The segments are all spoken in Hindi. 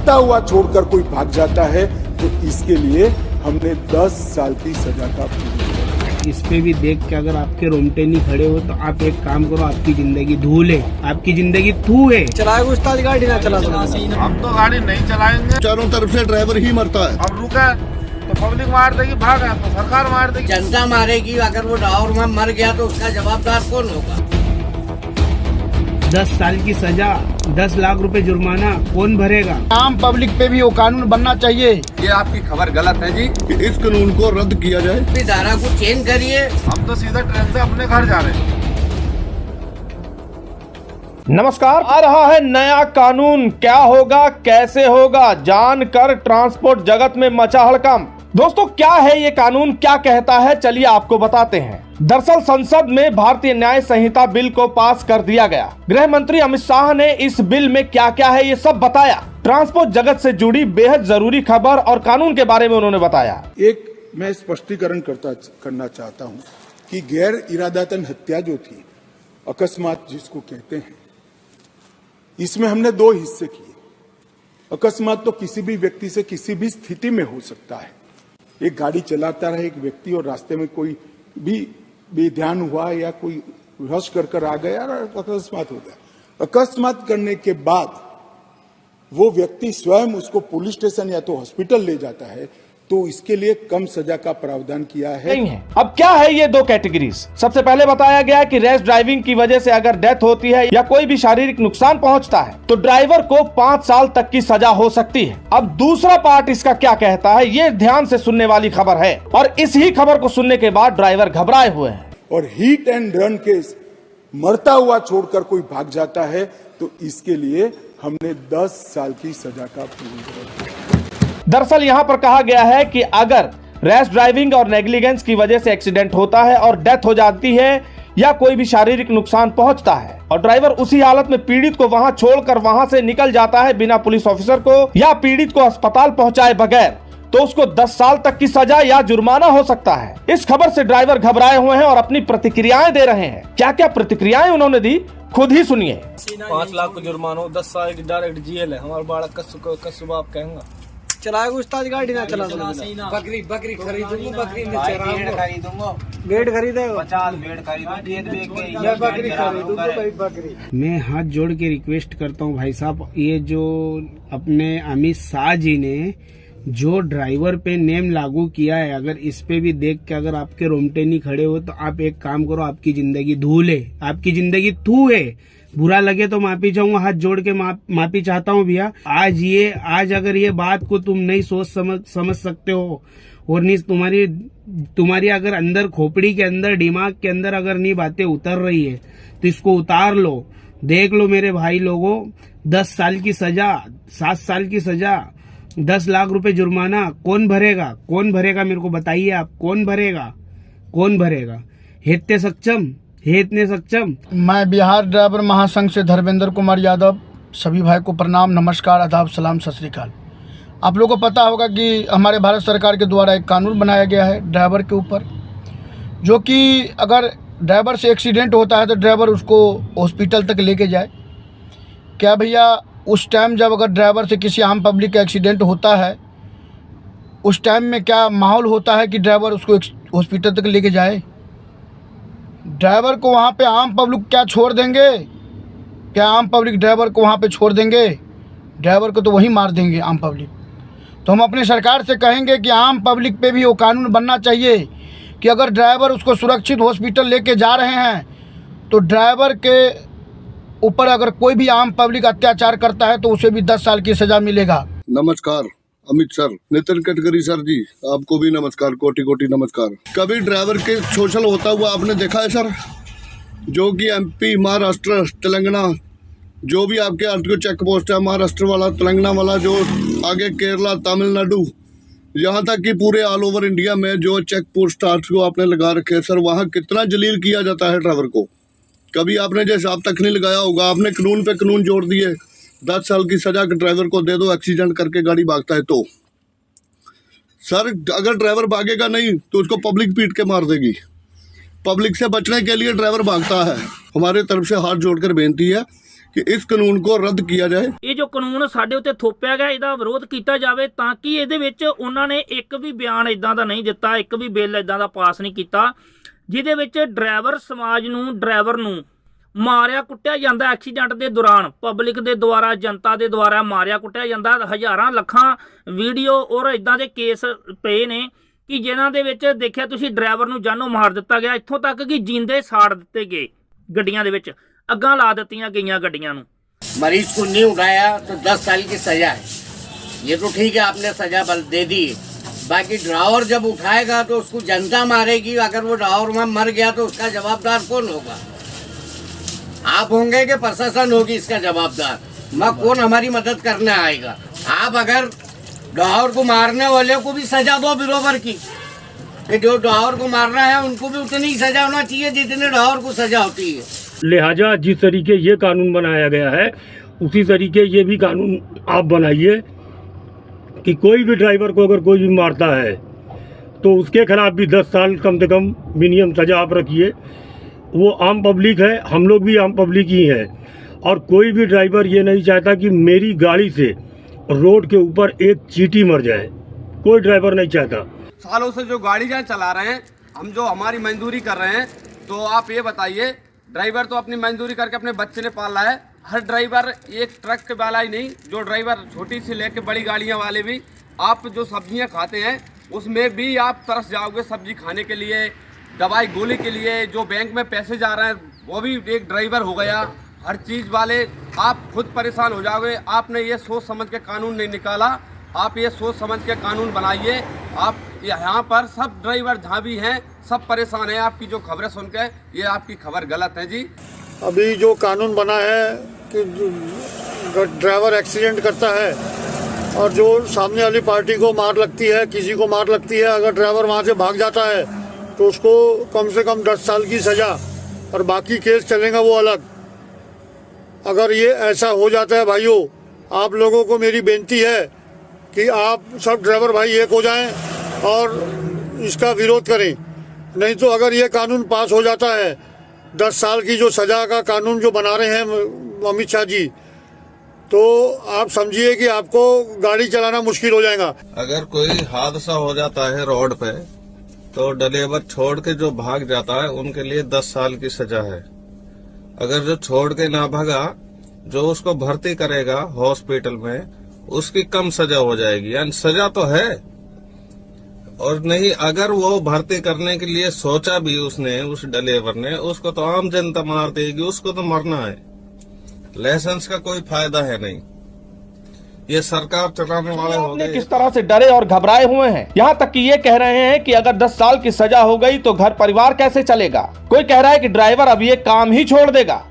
मरता हुआ छोड़कर कोई भाग जाता है तो इसके लिए हमने 10 साल की सजा का इस पे भी देख के अगर आपके रोंगटे नहीं खड़े हो तो आप एक काम करो, आपकी जिंदगी धूल है, आपकी जिंदगी थू है। चलाए उस्ताद गाड़ी ना चला, हम तो गाड़ी नहीं चलाएंगे। चारों तरफ से ड्राइवर ही मरता है। अब रुका तो पब्लिक मार देगी, भागा तो सरकार मार देगी, जनता मारेगी। अगर वो ड्राइवर में मर गया तो उसका जवाबदार कौन होगा? 10 साल की सजा, 10 लाख रुपए जुर्माना कौन भरेगा? आम पब्लिक पे भी वो कानून बनना चाहिए। ये आपकी खबर गलत है जी। कि इस कानून को रद्द किया जाए। इस धारा को चेंज करिए। हम तो सीधा ट्रेन से अपने घर जा रहे हैं। नमस्कार। आ रहा है नया कानून, क्या होगा कैसे होगा जानकर ट्रांसपोर्ट जगत में मचा हड़कंप। दोस्तों क्या है ये कानून, क्या कहता है, चलिए आपको बताते हैं। दरअसल संसद में भारतीय न्याय संहिता बिल को पास कर दिया गया। गृह मंत्री अमित शाह ने इस बिल में क्या क्या है ये सब बताया। ट्रांसपोर्ट जगत से जुड़ी बेहद जरूरी खबर और कानून के बारे में उन्होंने बताया। एक मैं स्पष्टीकरण करना चाहता हूं कि गैर इरादतन हत्या जो थी, अकस्मात जिसको कहते हैं, इसमें हमने 2 हिस्से किए। अकस्मात तो किसी भी व्यक्ति से किसी भी स्थिति में हो सकता है। एक गाड़ी चलाता रहे एक व्यक्ति और रास्ते में कोई भी बेध्यान हुआ या कोई रश कर आ गया और अकस्मात हो गया। अकस्मात करने के बाद वो व्यक्ति स्वयं उसको पुलिस स्टेशन या तो हॉस्पिटल ले जाता है तो इसके लिए कम सजा का प्रावधान किया है। अब क्या है ये 2 कैटेगरीज। सबसे पहले बताया गया कि रैश ड्राइविंग की वजह से अगर डेथ होती है या कोई भी शारीरिक नुकसान पहुंचता है तो ड्राइवर को 5 साल तक की सजा हो सकती है। अब दूसरा पार्ट इसका क्या कहता है, ये ध्यान से सुनने वाली खबर है और इस ही खबर को सुनने के बाद ड्राइवर घबराए हुए हैं। और हिट एंड रन केस मरता हुआ छोड़कर कोई भाग जाता है तो इसके लिए हमने 10 साल की सजा का प्रावधान। दरअसल यहाँ पर कहा गया है कि अगर रैश ड्राइविंग और नेग्लिजेंस की वजह से एक्सीडेंट होता है और डेथ हो जाती है या कोई भी शारीरिक नुकसान पहुंचता है और ड्राइवर उसी हालत में पीड़ित को वहां छोड़कर वहां से निकल जाता है बिना पुलिस ऑफिसर को या पीड़ित को अस्पताल पहुंचाए बगैर, तो उसको 10 साल तक की सजा या जुर्माना हो सकता है। इस खबर से ड्राइवर घबराए हुए हैं और अपनी प्रतिक्रियाएं दे रहे हैं। क्या क्या प्रतिक्रियाएं उन्होंने दी खुद ही सुनिए। 5 लाख को जुर्माना, 10 साल की डायरेक्ट जेल है। हमारे बालक का सुबह आप कहेंगे चलाए उस्ताद गाड़ी ना चला, बकरी खरीदूंगा, बकरी में खरीदूंगा, भेड़ खरीदेगा, 50 भेड़ खरीदूंगा, बकरी खरीदूंगा, बकरी। मैं हाथ जोड़ के रिक्वेस्ट करता हूँ भाई साहब, ये जो अपने अमित शाह जी ने जो ड्राइवर पे नेम लागू किया है, अगर इस पे भी देख के अगर आपके रोंगटे नहीं खड़े हो तो आप एक काम करो, आपकी जिंदगी धूल है, आपकी जिंदगी थू है। बुरा लगे तो माफी चाहूंगा, हाथ जोड़ के माफी चाहता हूँ भैया। आज अगर ये बात को तुम नहीं सोच समझ सकते हो और नहीं तुम्हारी अगर अंदर खोपड़ी के अंदर दिमाग के अंदर अगर नहीं बातें उतर रही है तो इसको उतार लो। देख लो मेरे भाई लोगों, 10 साल की सजा, 7 साल की सजा, 10 लाख रुपए जुर्माना कौन भरेगा? कौन भरेगा मेरे को बताइए आप, कौन भरेगा? हेतने सक्षम। मैं बिहार ड्राइवर महासंघ से धर्मेंद्र कुमार यादव, सभी भाई को प्रणाम, नमस्कार, आदाब, सलाम, सत श्री अकाल। आप लोगों को पता होगा कि हमारे भारत सरकार के द्वारा एक कानून बनाया गया है ड्राइवर के ऊपर, जो कि अगर ड्राइवर से एक्सीडेंट होता है तो ड्राइवर उसको हॉस्पिटल तक लेके जाए। क्या भैया, उस टाइम जब अगर ड्राइवर से किसी आम पब्लिक का एक्सीडेंट होता है, उस टाइम में क्या माहौल होता है कि ड्राइवर उसको हॉस्पिटल तक लेके जाए? ड्राइवर को वहाँ पे आम पब्लिक क्या छोड़ देंगे? क्या आम पब्लिक ड्राइवर को वहाँ पे छोड़ देंगे? ड्राइवर को तो वहीं मार देंगे आम पब्लिक। तो हम अपने सरकार से कहेंगे कि आम पब्लिक पे भी वो कानून बनना चाहिए कि अगर ड्राइवर उसको सुरक्षित हॉस्पिटल लेके जा रहे हैं तो ड्राइवर के ऊपर अगर कोई भी आम पब्लिक अत्याचार करता है तो उसे भी 10 साल की सजा मिलेगा। नमस्कार अमित सर, नितिन गडकरी सर जी, आपको भी नमस्कार, कोटि कोटि नमस्कार। कभी ड्राइवर के शोषण होता हुआ आपने देखा है सर? जो कि एमपी, महाराष्ट्र, तेलंगाना, जो भी आपके आरटीओ चेक पोस्ट है, महाराष्ट्र वाला, तेलंगाना वाला, जो आगे केरला, तमिलनाडु, यहाँ तक कि पूरे ऑल ओवर इंडिया में जो चेक पोस्ट आरटीओ आपने लगा रखे हैं सर, वहाँ कितना जलील किया जाता है ड्राइवर को। कभी आपने जैसे आप तक नहीं लगाया होगा, आपने कानून पे कानून जोड़ दिए। 10 साल की सजा ड्राइवर को दे दो, एक्सीडेंट करके गाड़ी भागता है तो। सर अगर ड्राइवर भागेगा नहीं तो उसको पब्लिक पीट के मार देगी। पब्लिक से बचने के लिए ड्राइवर भागता है। हमारे तरफ से हाथ जोड़कर बेनती है कि इस कानून को रद्द किया जाए। ਇਹ ਜੋ ਕਾਨੂੰਨ ਸਾਡੇ ਉੱਤੇ ਥੋਪਿਆ ਗਿਆ ਇਹਦਾ ਵਿਰੋਧ ਕੀਤਾ ਜਾਵੇ ਤਾਂ ਕਿ ਇਹਦੇ ਵਿੱਚ ਉਹਨਾਂ ਨੇ ਇੱਕ ਵੀ ਬਿਆਨ ਇਦਾਂ ਦਾ ਨਹੀਂ ਦਿੱਤਾ, ਇੱਕ ਵੀ ਬਿੱਲ ਇਦਾਂ ਦਾ ਪਾਸ ਨਹੀਂ ਕੀਤਾ ਜਿਹਦੇ ਵਿੱਚ ਡਰਾਈਵਰ ਸਮਾਜ ਨੂੰ ਡਰਾਈਵਰ ਨੂੰ ਮਾਰਿਆ ਕੁੱਟਿਆ ਜਾਂਦਾ ਐਕਸੀਡੈਂਟ ਦੇ ਦੌਰਾਨ, ਪਬਲਿਕ ਦੇ ਦੁਆਰਾ ਜਨਤਾ ਦੇ ਦੁਆਰਾ ਮਾਰਿਆ ਕੁੱਟਿਆ ਜਾਂਦਾ। ਹਜ਼ਾਰਾਂ ਲੱਖਾਂ ਵੀਡੀਓ ਔਰ ਇਦਾਂ ਦੇ ਕੇਸ ਪਏ ਨੇ ਕਿ ਜਿਨ੍ਹਾਂ ਦੇ ਵਿੱਚ ਦੇਖਿਆ ਤੁਸੀਂ ਡਰਾਈਵਰ ਨੂੰ ਜਾਨੋਂ ਮਾਰ ਦਿੱਤਾ ਗਿਆ, ਇੱਥੋਂ ਤੱਕ ਕਿ ਜਿੰਦੇ ਸਾੜ ਦਿੱਤੇ ਗਏ, ਗੱਡੀਆਂ ਦੇ ਵਿੱਚ ਅੱਗਾਂ ਲਾ ਦਿੱਤੀਆਂ ਗਈਆਂ ਗੱਡੀਆਂ ਨੂੰ। मरीज को नहीं उठाया तो 10 साल की सजा है, ये तो ठीक है आपने सजा दे दी। बाकी ड्राइवर जब उठाएगा तो उसको जनता मारेगी, अगर वो ड्राइवर मर गया तो उसका जवाबदार कौन होगा? आप होंगे कि प्रशासन होगी इसका जवाबदार? कौन हमारी मदद करने आएगा? आप अगर ड्राइवर को मारने वाले को भी सजा दो बराबर की, कि जो ड्राइवर को मार रहा है उनको भी उतनी ही सजा होना चाहिए जितने ड्राइवर को सजा होती है। लिहाजा जिस तरीके ये कानून बनाया गया है उसी तरीके ये भी कानून आप बनाइए कि कोई भी ड्राइवर को अगर कोई भी मारता है तो उसके खिलाफ भी 10 साल कम से कम मिनिमम सजा आप रखिए। वो आम पब्लिक है, हम लोग भी आम पब्लिक ही हैं, और कोई भी ड्राइवर ये नहीं चाहता कि मेरी गाड़ी से रोड के ऊपर एक चींटी मर जाए, कोई ड्राइवर नहीं चाहता। सालों से जो गाड़ी चला रहे हैं हम, जो हमारी मजदूरी कर रहे हैं, तो आप ये बताइए, ड्राइवर तो अपनी मजदूरी करके अपने बच्चे ने पाला है। हर ड्राइवर एक ट्रक के वाला ही नहीं, जो ड्राइवर छोटी से लेके बड़ी गाड़ियां वाले भी, आप जो सब्जियां खाते हैं उसमें भी आप तरस जाओगे सब्जी खाने के लिए, दवाई गोली के लिए। जो बैंक में पैसे जा रहे हैं वो भी एक ड्राइवर हो गया, हर चीज़ वाले, आप खुद परेशान हो जाओगे। आपने ये सोच समझ के कानून नहीं निकाला, आप ये सोच समझ के कानून बनाइए। आप यहाँ पर सब ड्राइवर जहाँ भी हैं सब परेशान हैं। आपकी जो खबरें सुन के ये आपकी खबर गलत है जी। अभी जो कानून बना है कि ड्राइवर एक्सीडेंट करता है और जो सामने वाली पार्टी को मार लगती है, किसी को मार लगती है, अगर ड्राइवर वहाँ से भाग जाता है तो उसको कम से कम 10 साल की सजा, और बाकी केस चलेगा वो अलग। अगर ये ऐसा हो जाता है भाइयों, आप लोगों को मेरी बेनती है कि आप सब ड्राइवर भाई एक हो जाएं और इसका विरोध करें। नहीं तो अगर ये कानून पास हो जाता है, 10 साल की जो सजा का कानून जो बना रहे हैं अमित शाह जी, तो आप समझिए कि आपको गाड़ी चलाना मुश्किल हो जाएगा। अगर कोई हादसा हो जाता है रोड पे तो ड्राइवर छोड़ के जो भाग जाता है उनके लिए 10 साल की सजा है। अगर जो छोड़ के ना भागा, जो उसको भर्ती करेगा हॉस्पिटल में, उसकी कम सजा हो जाएगी। यानी सजा तो है, और नहीं अगर वो भर्ती करने के लिए सोचा भी उसने, उस ड्राइवर ने, उसको तो आम जनता मार देगी, उसको तो मरना है। लाइसेंस का कोई फायदा है नहीं, ये सरकार चलाने वाले होंगे। किस तरह से डरे और घबराए हुए हैं, यहाँ तक कि ये कह रहे हैं कि अगर 10 साल की सजा हो गई तो घर परिवार कैसे चलेगा। कोई कह रहा है कि ड्राइवर अब ये काम ही छोड़ देगा,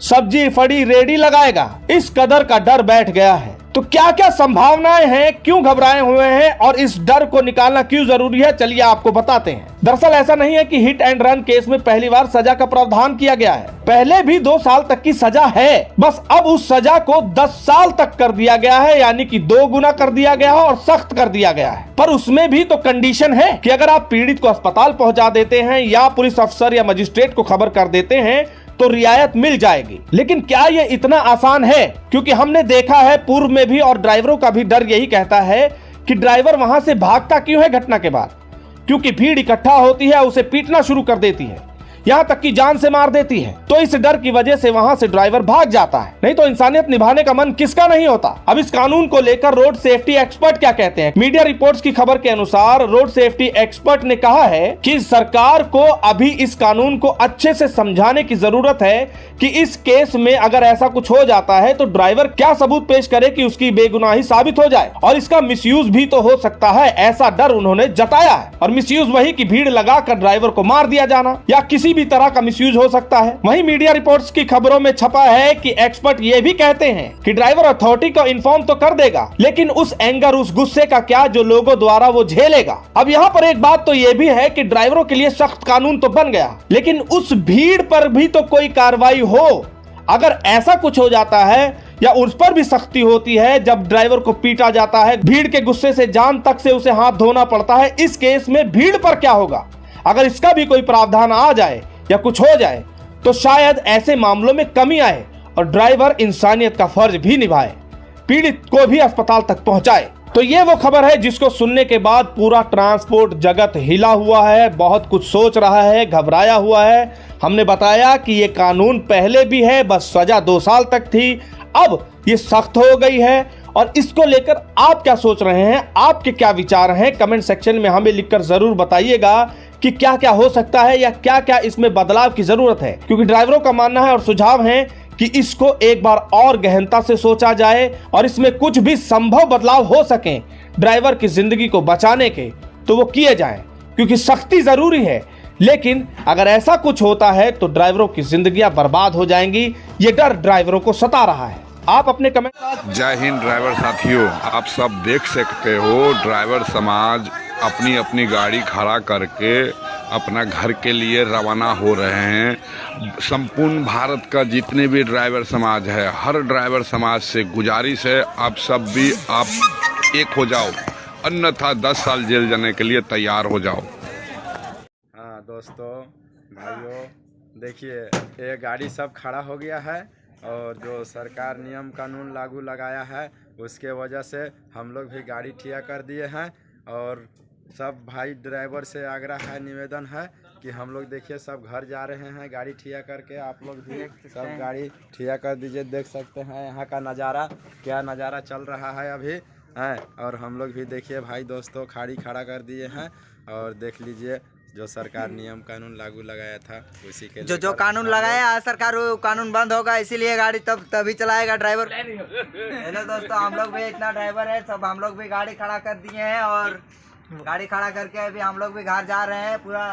सब्जी फड़ी रेडी लगाएगा। इस कदर का डर बैठ गया है। तो क्या क्या संभावनाएं हैं, क्यों घबराए हुए हैं और इस डर को निकालना क्यों जरूरी है, चलिए आपको बताते हैं। दरअसल ऐसा नहीं है कि हिट एंड रन केस में पहली बार सजा का प्रावधान किया गया है। पहले भी 2 साल तक की सजा है, बस अब उस सजा को 10 साल तक कर दिया गया है, यानी कि 2 गुना कर दिया गया है और सख्त कर दिया गया है। पर उसमें भी तो कंडीशन है कि अगर आप पीड़ित को अस्पताल पहुंचा देते हैं या पुलिस अफसर या मजिस्ट्रेट को खबर कर देते हैं तो रियायत मिल जाएगी। लेकिन क्या ये इतना आसान है? क्योंकि हमने देखा है पूर्व में भी, और ड्राइवरों का भी डर यही कहता है कि ड्राइवर वहां से भागता क्यों है घटना के बाद? क्योंकि भीड़ इकट्ठा होती है, उसे पीटना शुरू कर देती है, यहाँ तक कि जान से मार देती है। तो इस डर की वजह से वहां से ड्राइवर भाग जाता है, नहीं तो इंसानियत निभाने का मन किसका नहीं होता। अब इस कानून को लेकर रोड सेफ्टी एक्सपर्ट क्या कहते हैं? मीडिया रिपोर्ट्स की खबर के अनुसार रोड सेफ्टी एक्सपर्ट ने कहा है कि सरकार को अभी इस कानून को अच्छे से समझाने की जरूरत है कि इस केस में अगर ऐसा कुछ हो जाता है तो ड्राइवर क्या सबूत पेश करे कि उसकी बेगुनाही साबित हो जाए, और इसका मिसयूज भी तो हो सकता है, ऐसा डर उन्होंने जताया है। और मिसयूज वही कि भीड़ लगाकर ड्राइवर को मार दिया जाना या किसी भी तरह का मिसयूज हो सकता है। वहीं मीडिया रिपोर्ट्स की खबरों में छपा है कि एक्सपर्ट ये भी कहते हैं कि ड्राइवर अथॉरिटी को इन्फॉर्म तो कर देगा, लेकिन उस एंगर, उस गुस्से का क्या जो लोगों द्वारा वो झेलेगा। अब यहाँ पर एक बात तो ये भी है कि ड्राइवरों के लिए सख्त कानून तो बन गया, लेकिन उस भीड़ पर भी तो कोई कार्रवाई हो। अगर ऐसा कुछ हो जाता है या उस पर भी सख्ती होती है, जब ड्राइवर को पीटा जाता है, भीड़ के गुस्से से जान तक से उसे हाथ धोना पड़ता है, इस केस में भीड़ पर क्या होगा? अगर इसका भी कोई प्रावधान आ जाए या कुछ हो जाए तो शायद ऐसे मामलों में कमी आए और ड्राइवर इंसानियत का फर्ज भी निभाए, पीड़ित को भी अस्पताल तक पहुंचाए। तो ये वो खबर है जिसको सुनने के बाद पूरा ट्रांसपोर्ट जगत हिला हुआ है, बहुत कुछ सोच रहा है, घबराया हुआ है। हमने बताया कि ये कानून पहले भी है, बस सजा 2 साल तक थी, अब ये सख्त हो गई है। और इसको लेकर आप क्या सोच रहे हैं, आपके क्या विचार हैं, कमेंट सेक्शन में हमें लिखकर जरूर बताइएगा कि क्या क्या हो सकता है या क्या क्या इसमें बदलाव की जरूरत है। क्योंकि ड्राइवरों का मानना है और सुझाव है कि इसको एक बार और गहनता से सोचा जाए और इसमें कुछ भी संभव बदलाव हो सके ड्राइवर की जिंदगी को बचाने के, तो वो किए जाएं। क्योंकि सख्ती जरूरी है, लेकिन अगर ऐसा कुछ होता है तो ड्राइवरों की जिंदगियां बर्बाद हो जाएंगी। ये डर ड्राइवरों को सता रहा है। आप अपने कमेंट। जय हिंद ड्राइवर साथियों, आप सब देख सकते हो ड्राइवर समाज अपनी अपनी गाड़ी खड़ा करके अपना घर के लिए रवाना हो रहे हैं। संपूर्ण भारत का जितने भी ड्राइवर समाज है, हर ड्राइवर समाज से गुजारिश है आप सब भी आप एक हो जाओ, अन्यथा 10 साल जेल जाने के लिए तैयार हो जाओ। हाँ दोस्तों, भाइयों, देखिए ये गाड़ी सब खड़ा हो गया है और जो सरकार नियम कानून लागू लगाया है उसके वजह से हम लोग भी गाड़ी ठिया कर दिए हैं। और सब भाई ड्राइवर से आग्रह है, निवेदन है कि हम लोग देखिए सब घर जा रहे हैं गाड़ी ठिया करके, आप लोग भी सब गाड़ी ठिया कर दीजिए। देख सकते हैं यहाँ का नज़ारा, क्या नज़ारा चल रहा है अभी है। और हम लोग भी देखिए भाई दोस्तों गाड़ी खड़ा कर दिए हैं और देख लीजिए जो सरकार नियम कानून लागू लगाया था उसी के जो कानून लगाया है सरकार, वो कानून बंद होगा, इसीलिए गाड़ी तभी चलाएगा ड्राइवर। हेलो दोस्तों, हम लोग भी इतना ड्राइवर है, सब हम लोग भी गाड़ी खड़ा कर दिए हैं और गाड़ी खड़ा करके अभी हम लोग भी घर जा रहे हैं। पूरा